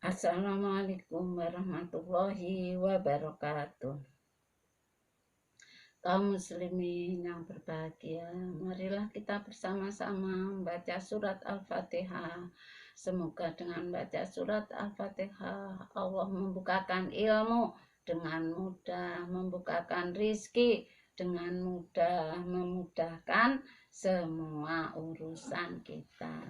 Assalamualaikum warahmatullahi wabarakatuh. Kaum muslimin yang berbahagia, marilah kita bersama-sama membaca surat Al-Fatihah. Semoga dengan membaca surat Al-Fatihah Allah membukakan ilmu dengan mudah, membukakan rizki dengan mudah, memudahkan semua urusan kita.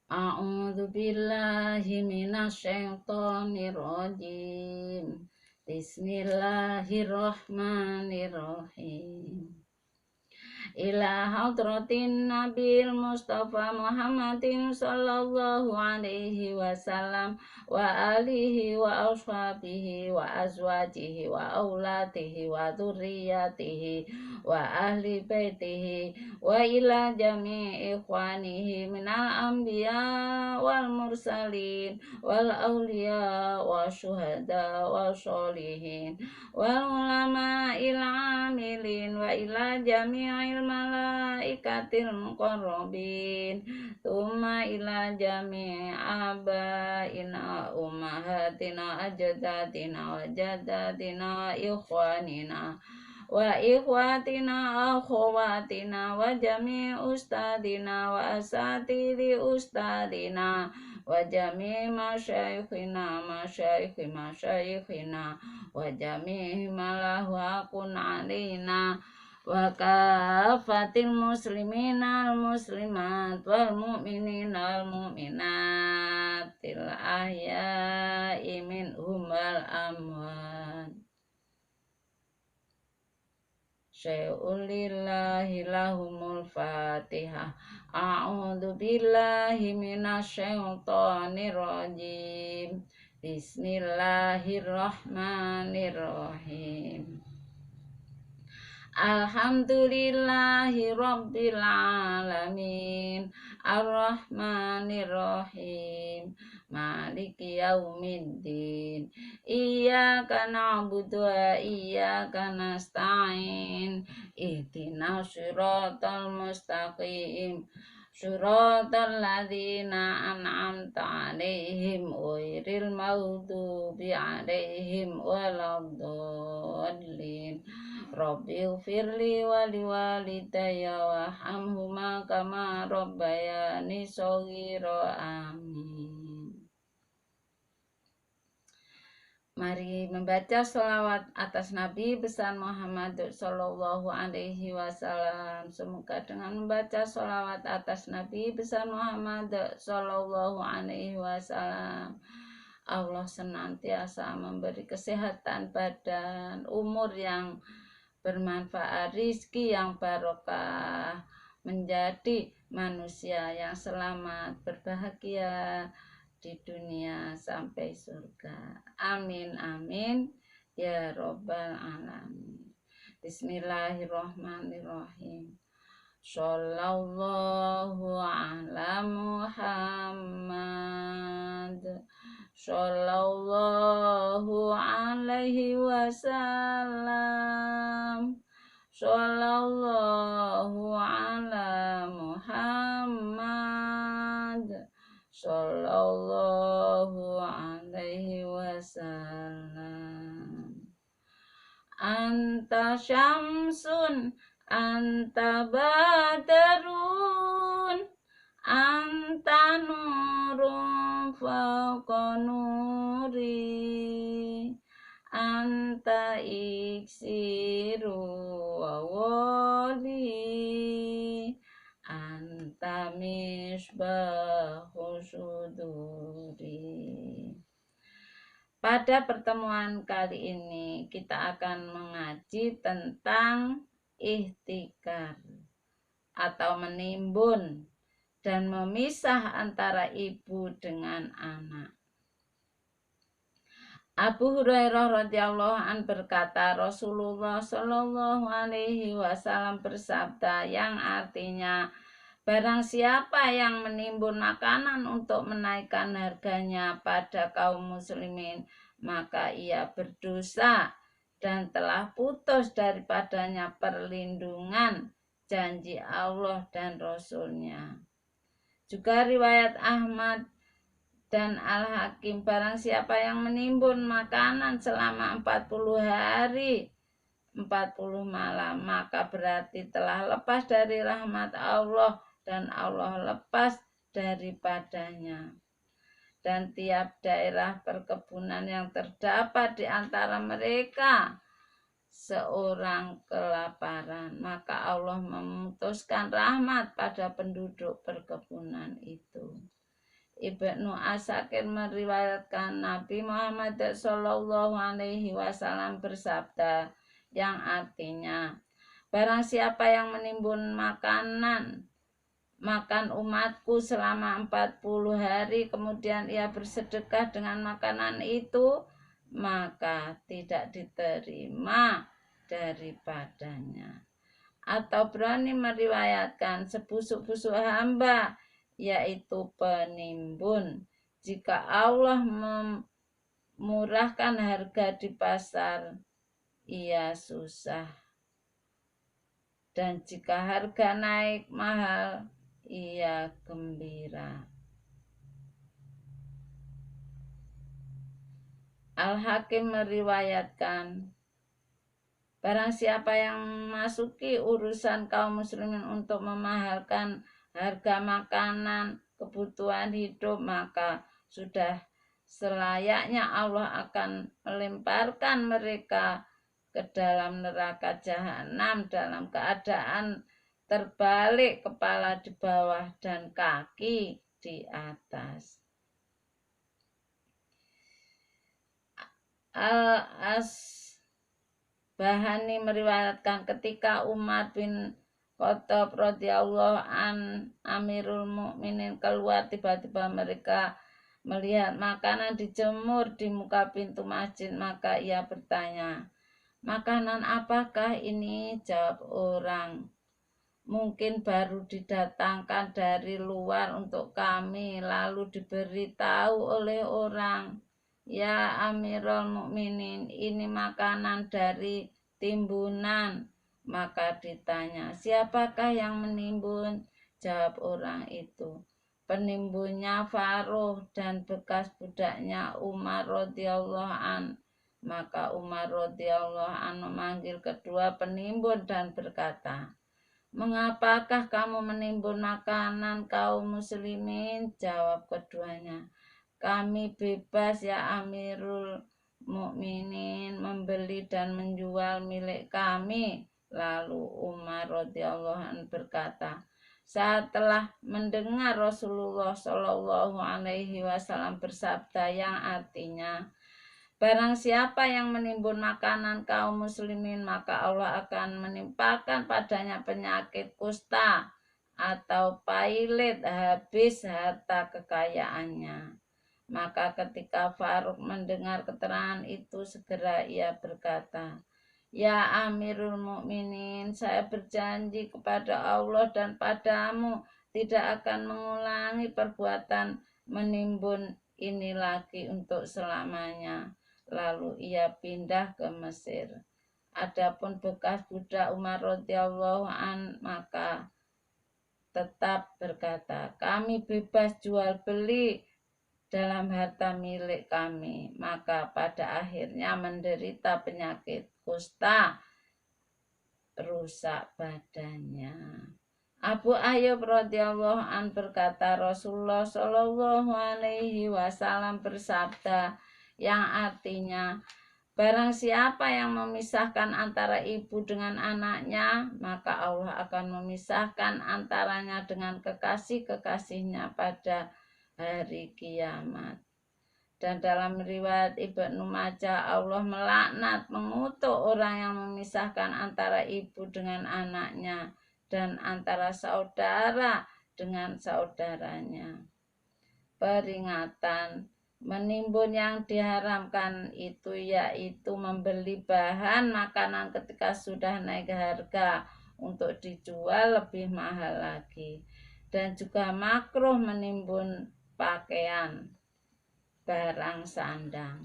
A'udzu billahi minasyaitonir rajim. Bismillahirrahmanirrahim. Ila hadratin Nabil Mustafa Muhammadin sallallahu alaihi wasallam wa alihi wa ashabihi wa azwajihi wa auladihi wa dzurriyyatihi wa ahli baitihi wa ila jami'i ikhwanihi minal anbiya wal mursalin wal awliya wa syuhada wa sholihin wal ulama il amilin wa ila jami'il malaikatil muqarrabin thumma ila jami'i abaina ummahatina ajdadina wa jaddatina ikhwanina wa ikhwatina akhawatina wa jami' ustadina wa asatidhi ustadina wa jami' masyayikhina wa jami' malahu akun alina wa kafatil muslimina al muslimat wal mu'minina al mu'minatil ahya'i minhum wal amwat. Syai'ulillahi lahumul fatihah. A'udzu billahi minasyaitonir rajim. Bismillahirrahmanirrahim. Alhamdulillahi rabbil alamin. Ar-Rahmanir-Rahim. Maliki yaumiddin. Iyyaka na'budu wa iyyaka nasta'in. Ihdinas siratal mustaqim. Suratal ladzina an'amta 'alaihim ghairil maghdubi 'alaihim waladdallin. Rabbighfirli wa liwalidayya warhamhuma kama rabbayani shaghira. Amin. Mari membaca sholawat atas Nabi besar Muhammad Sallallahu Alaihi Wasallam. Semoga dengan membaca sholawat atas Nabi besar Muhammad Sallallahu Alaihi Wasallam, Allah senantiasa memberi kesehatan badan, umur yang bermanfaat, rizki yang barokah, menjadi manusia yang selamat, berbahagia di dunia sampai surga. Amin amin ya robbal alamin. Bismillahirrahmanirrahim. Shallallahu ala Muhammad. Shallallahu alaihi wasallam. Shallallahu ala Muhammad. Shallallahu alaihi wasallam. Anta syamsun, anta badarun, anta nurun fauqa nuri, anta iksiru wa wali, anta misbahu suduri. Pada pertemuan kali ini kita akan mengaji tentang ihtikar atau menimbun dan memisah antara ibu dengan anak. Abu Hurairah radhiyallahu an berkata, Rasulullah Shallallahu alaihi wasallam bersabda, yang artinya, barang siapa yang menimbun makanan untuk menaikkan harganya pada kaum muslimin, maka ia berdosa dan telah putus daripadanya perlindungan janji Allah dan Rasul-Nya. Juga riwayat Ahmad dan Al-Hakim, barang siapa yang menimbun makanan selama 40 hari 40 malam, maka berarti telah lepas dari rahmat Allah dan Allah lepas daripadanya. Dan tiap daerah perkebunan yang terdapat di antara mereka seorang kelaparan, maka Allah memutuskan rahmat pada penduduk perkebunan itu. Ibnu Asakir meriwayatkan Nabi Muhammad SAW bersabda, yang artinya, barang siapa yang menimbun makan umatku selama 40 hari, kemudian ia bersedekah dengan makanan itu, maka tidak diterima daripadanya. Atau berani meriwayatkan sebusuk-busuk hamba, yaitu penimbun, jika Allah memurahkan harga di pasar, ia susah, dan jika harga naik mahal, ia gembira. Al-Hakim meriwayatkan, barang siapa yang memasuki urusan kaum muslimin untuk memahalkan harga makanan kebutuhan hidup, maka sudah selayaknya Allah akan melemparkan mereka ke dalam neraka jahanam dalam keadaan terbalik, kepala di bawah dan kaki di atas. Al-Asbahani meriwayatkan, ketika Umar bin Khattab radhiyallahu an Amirul Mukminin keluar, tiba-tiba mereka melihat makanan dijemur di muka pintu masjid, maka ia bertanya, makanan apakah ini? Jawab orang, mungkin baru didatangkan dari luar untuk kami. Lalu diberitahu oleh orang, ya Amirul Mukminin, ini makanan dari timbunan. Maka ditanya, siapakah yang menimbun? Jawab orang itu, penimbunnya Faruh dan bekas budaknya Umar radhiyallahu an. Maka Umar radhiyallahu an memanggil kedua penimbun dan berkata, mengapakah kamu menimbun makanan kaum muslimin? Jawab keduanya, kami bebas ya Amirul Mukminin membeli dan menjual milik kami. Lalu Umar radhiyallahu an berkata, setelah mendengar Rasulullah SAW bersabda, yang artinya, barang siapa yang menimbun makanan kaum muslimin, maka Allah akan menimpakan padanya penyakit kusta atau pailit habis harta kekayaannya. Maka ketika Faruk mendengar keterangan itu, segera ia berkata, ya Amirul Mukminin, saya berjanji kepada Allah dan padamu tidak akan mengulangi perbuatan menimbun ini lagi untuk selamanya. Lalu ia pindah ke Mesir. Adapun bekas budak Umar radhiyallahu an maka tetap berkata, kami bebas jual beli dalam harta milik kami. Maka pada akhirnya menderita penyakit kusta, rusak badannya. Abu Ayyub radhiyallahu an berkata, Rasulullah shallallahu alaihi wasallam bersabda, yang artinya, barang siapa yang memisahkan antara ibu dengan anaknya, maka Allah akan memisahkan antaranya dengan kekasih-kekasihnya pada hari kiamat. Dan dalam riwayat Ibnu Majah, Allah melaknat, mengutuk orang yang memisahkan antara ibu dengan anaknya dan antara saudara dengan saudaranya. Peringatan, menimbun yang diharamkan itu yaitu membeli bahan makanan ketika sudah naik harga untuk dijual lebih mahal lagi. Dan juga makruh menimbun pakaian, barang sandang.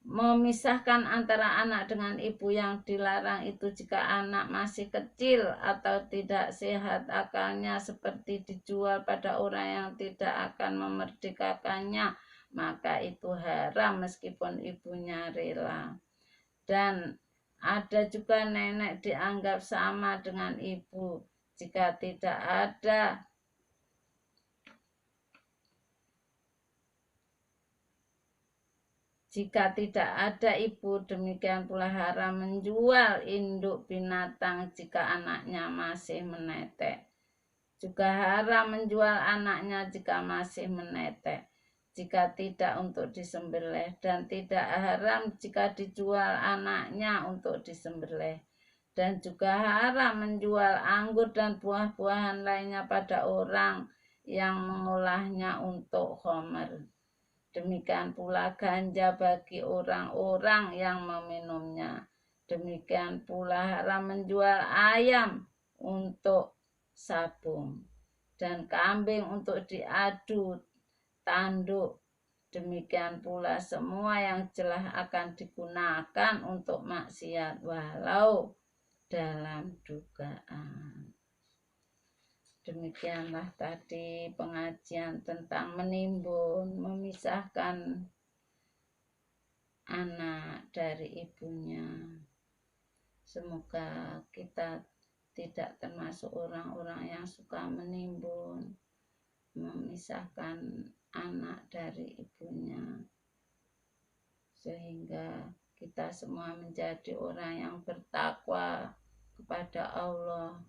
memisahkan antara anak dengan ibu yang dilarang itu jika anak masih kecil atau tidak sehat akalnya, seperti dijual pada orang yang tidak akan memerdekakannya, maka itu haram meskipun ibunya rela. Dan ada juga nenek dianggap sama dengan ibu jika tidak ada ibu. Demikian pula haram menjual induk binatang jika anaknya masih menetek. Juga haram menjual anaknya jika masih menetek, jika tidak untuk disembelih, dan tidak haram jika dijual anaknya untuk disembelih. Dan juga haram menjual anggur dan buah-buahan lainnya pada orang yang mengolahnya untuk khamr. Demikian pula ganja bagi orang-orang yang meminumnya. Demikian pula haram menjual ayam untuk sabung dan kambing untuk diadu tanduk. Demikian pula semua yang jelas akan digunakan untuk maksiat walau dalam dugaan. Demikianlah tadi pengajian tentang menimbun, memisahkan anak dari ibunya. Semoga kita tidak termasuk orang-orang yang suka menimbun, memisahkan anak dari ibunya, sehingga kita semua menjadi orang yang bertakwa kepada Allah,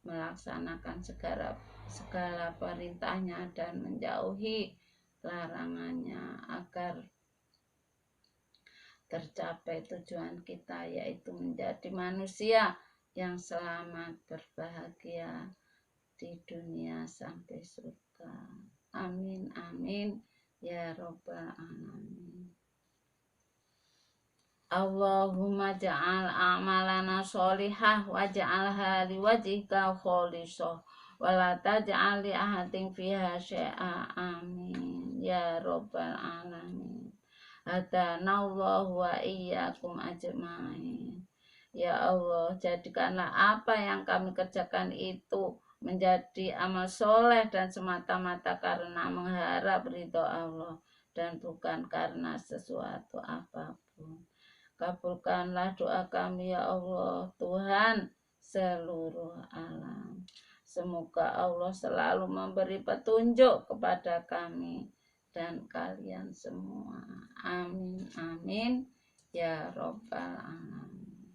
melaksanakan segala perintahnya dan menjauhi larangannya, agar tercapai tujuan kita, yaitu menjadi manusia yang selamat berbahagia di dunia sampai surga. Amin amin ya robbal alamin. Allahumma ja'al amalana sholihah wa ja'alha liwajhika kholisah wa la taj'al li ahadin fiha syai'a. Amin ya robbal alamin. Hadanallahu wa iyyakum ajma'in. Ya Allah, jadikanlah apa yang kami kerjakan itu menjadi amal soleh dan semata-mata karena mengharap ridho Allah dan bukan karena sesuatu apapun. Kabulkanlah doa kami ya Allah, Tuhan seluruh alam. Semoga Allah selalu memberi petunjuk kepada kami dan kalian semua. Amin amin ya robbal alamin.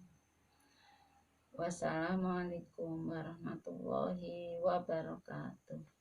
Wassalamualaikum warahmatullahi wabarakatuh.